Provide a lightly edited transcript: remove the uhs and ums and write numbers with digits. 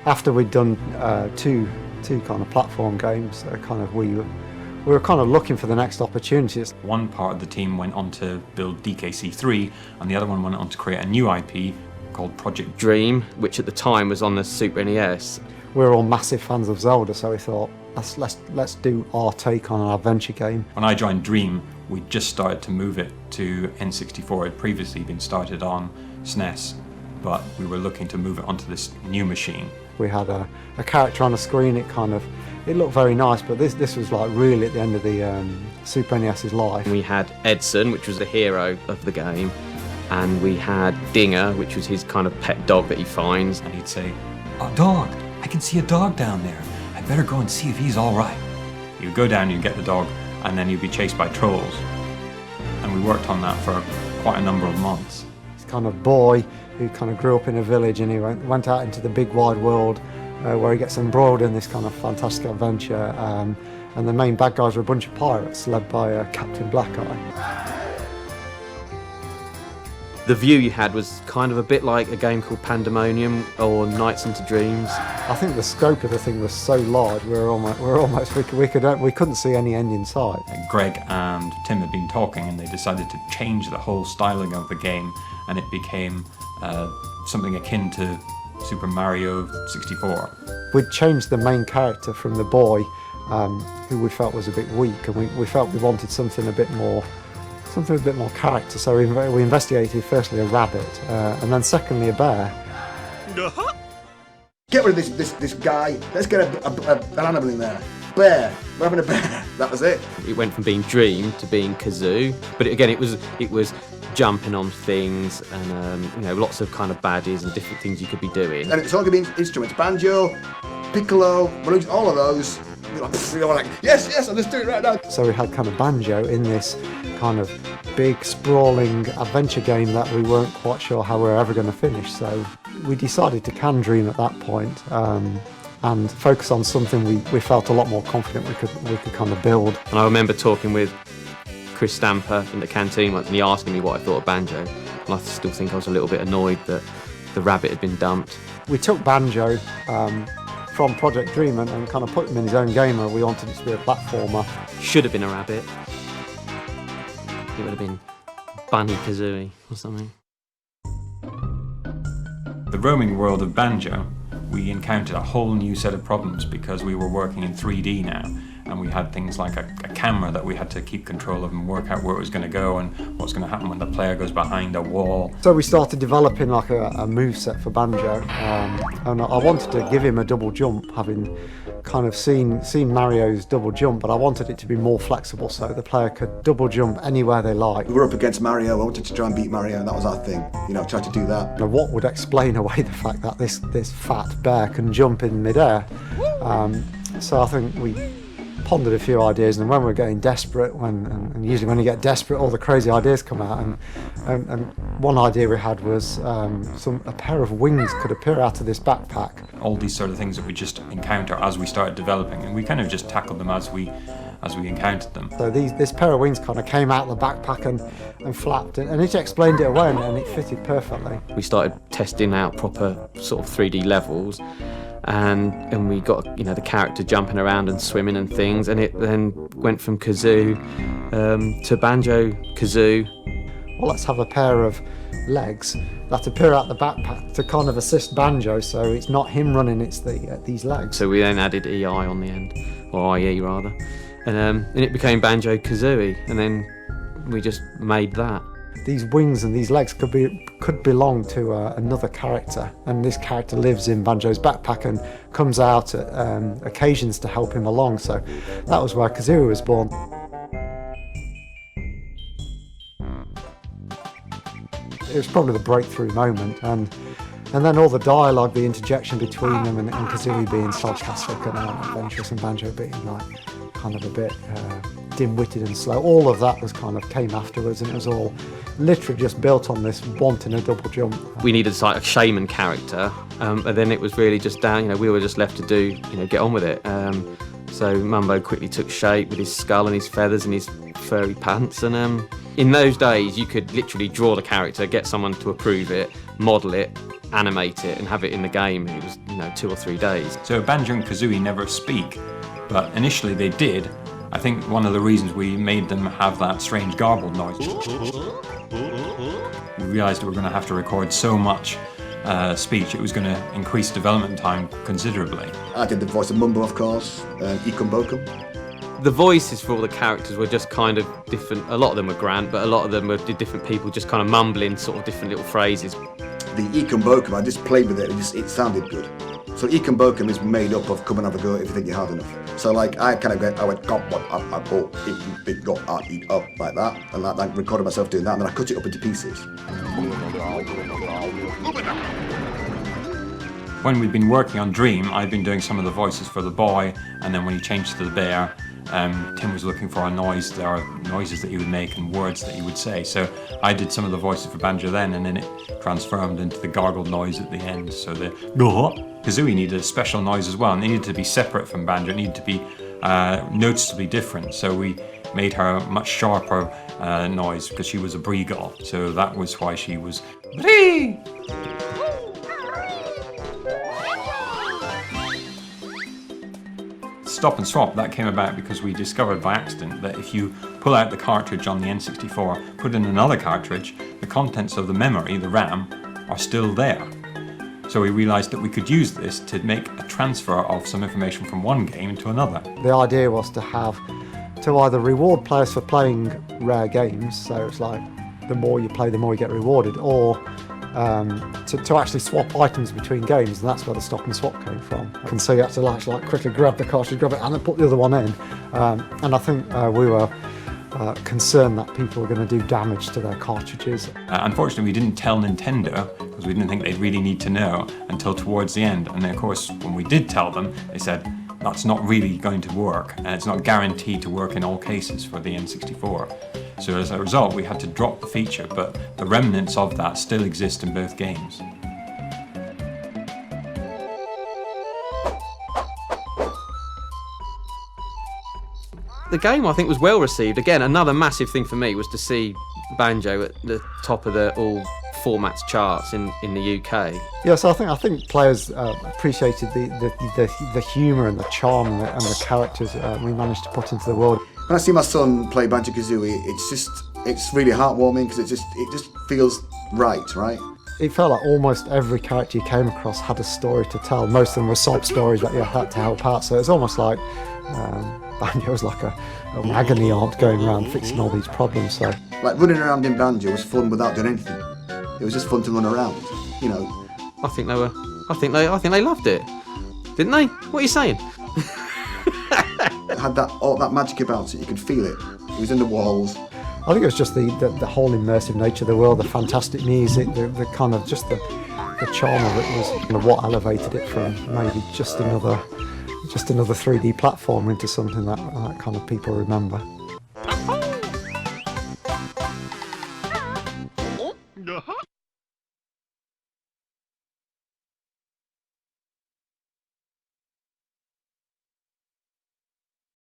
After we'd done two kind of platform games, we were kind of looking for the next opportunities. One part of the team went on to build DKC3, and the other one went on to create a new IP called Project Dream, which at the time was on the Super NES. We were all massive fans of Zelda, so we thought, let's do our take on an adventure game. When I joined Dream, we just started to move it to N64. It had previously been started on SNES, but we were looking to move it onto this new machine. We had a character on the screen. It looked very nice, but this was like really at the end of the Super NES's life. We had Edson, which was the hero of the game, and we had Dinger, which was his kind of pet dog that he finds. And he'd say, "Oh, dog, I can see a dog down there. I better go and see if he's all right." You'd go down, you'd get the dog, and then you'd be chased by trolls. And we worked on that for quite a number of months. This kind of boy who kind of grew up in a village, and he went out into the big wide world where he gets embroiled in this kind of fantastic adventure. And the main bad guys were a bunch of pirates led by Captain Blackeye. The view you had was kind of a bit like a game called Pandemonium or Nights into Dreams. I think the scope of the thing was so large, we couldn't see any end in sight. Greg and Tim had been talking, and they decided to change the whole styling of the game, and it became something akin to Super Mario 64. We'd changed the main character from the boy, who we felt was a bit weak, and we felt we wanted something with a bit more character. So we investigated firstly a rabbit, and then secondly a bear. Get rid of this guy. Let's get an animal in there. Bear. We're having a bear. That was it. It went from being Dream to being Kazoo, but again, it was jumping on things and lots of kind of baddies and different things you could be doing. And it's all going to be instruments: banjo, piccolo, all of those. We were like, yes, I'll just do it right now. So we had kind of Banjo in this kind of big, sprawling adventure game that we weren't quite sure how we were ever going to finish. So we decided to can Dream at that point, and focus on something we felt a lot more confident we could kind of build. And I remember talking with Chris Stamper in the canteen once, and he asking me what I thought of Banjo, and I still think I was a little bit annoyed that the rabbit had been dumped. We took Banjo from Project Dream and kind of put him in his own game, and we wanted it to be a platformer. Should have been a rabbit. It would have been Banjo-Kazooie or something. The roaming world of Banjo, we encountered a whole new set of problems because we were working in 3D now, and we had things like a camera that we had to keep control of and work out where it was going to go and what's going to happen when the player goes behind a wall. So we started developing like a move set for Banjo, and I wanted to give him a double jump, having kind of seen Mario's double jump, but I wanted it to be more flexible so the player could double jump anywhere they like. We were up against Mario. I wanted to try and beat Mario, and that was our thing. Try to do that. Now, what would explain away the fact that this fat bear can jump in midair? So I think we pondered a few ideas, and when we're getting desperate, and usually when you get desperate, all the crazy ideas come out. And one idea we had was a pair of wings could appear out of this backpack. All these sort of things that we just encounter as we started developing, and we kind of just tackled them as we encountered them. So this pair of wings kind of came out of the backpack and flapped, and it explained it away, and it fitted perfectly. We started testing out proper sort of 3D levels, and we got the character jumping around and swimming and things, and it then went from Kazoo to Banjo-Kazoo. Well, let's have a pair of legs that appear out the backpack to kind of assist Banjo, so it's not him running, it's these legs. So we then added EI on the end, or IE rather, and it became Banjo-Kazooie, and then we just made that. These wings and these legs could belong to another character, and this character lives in Banjo's backpack and comes out at occasions to help him along. So that was where Kazooie was born. It was probably the breakthrough moment, and then all the dialogue, the interjection between them, and Kazooie being sarcastic and adventurous, and Banjo being like kind of a bit dim-witted and slow. All of that was kind of came afterwards, and it was all literally just built on this wanting a double jump. We needed like a shaman character, and then it was really just down. We were just left to do, get on with it. So Mumbo quickly took shape with his skull and his feathers and his furry pants, and In those days, you could literally draw the character, get someone to approve it, model it, animate it, and have it in the game. It was, 2 or 3 days. So Banjo and Kazooie never speak, but initially they did. I think one of the reasons we made them have that strange garbled noise. We realised we were going to have to record so much speech, it was going to increase development time considerably. I did the voice of Mumbo, of course, Ikum Bokum. The voices for all the characters were just kind of different. A lot of them were Grant, but a lot of them were different people just kind of mumbling sort of different little phrases. The Ikum Bokum, I just played with it, it sounded good. So Ikum Bokum is made up of come and have a go if you think you're hard enough. So like I went got what I big got eat up like that, and I recorded myself doing that, and then I cut it up into pieces. When we'd been working on Dream, I'd been doing some of the voices for the boy, and then when he changed to the bear, Tim was looking for a noise. There are noises that he would make and words that he would say. So I did some of the voices for Banjo then, and then it transformed into the gargled noise at the end. So the Kazooie needed a special noise as well, and it needed to be separate from Banjo. It needed to be noticeably different. So we made her a much sharper noise because she was a Breagull. So that was why she was Bree. Stop and swap, that came about because we discovered by accident that if you pull out the cartridge on the N64, put in another cartridge, the contents of the memory, the RAM, are still there. So we realised that we could use this to make a transfer of some information from one game into another. The idea was to either reward players for playing rare games, so it's like the more you play, the more you get rewarded, or to actually swap items between games, and that's where the stop and swap came from. And so you had to actually quickly grab the cartridge, grab it, and then put the other one in. And I think we were concerned that people were going to do damage to their cartridges. Unfortunately, we didn't tell Nintendo because we didn't think they'd really need to know until towards the end. And then, of course, when we did tell them, they said that's not really going to work, and it's not guaranteed to work in all cases for the N64. So as a result, we had to drop the feature, but the remnants of that still exist in both games. The game, I think, was well received. Again, another massive thing for me was to see Banjo at the top of the all formats charts in the UK. Yeah, so I think players appreciated the humour and the charm and the characters we managed to put into the world. When I see my son play Banjo-Kazooie, it's really heartwarming because it just feels right? It felt like almost every character you came across had a story to tell. Most of them were sob stories that you had to help out, so it's almost like Banjo was like an agony aunt going around fixing all these problems. So like running around in Banjo was fun without doing anything. It was just fun to run around, I think they loved it, didn't they? What are you saying? It had all that magic about it. You could feel it. It was in the walls. I think it was just the whole immersive nature of the world, the fantastic music, the kind of just the charm of it was what elevated it from maybe just another 3D platform into something that kind of people remember.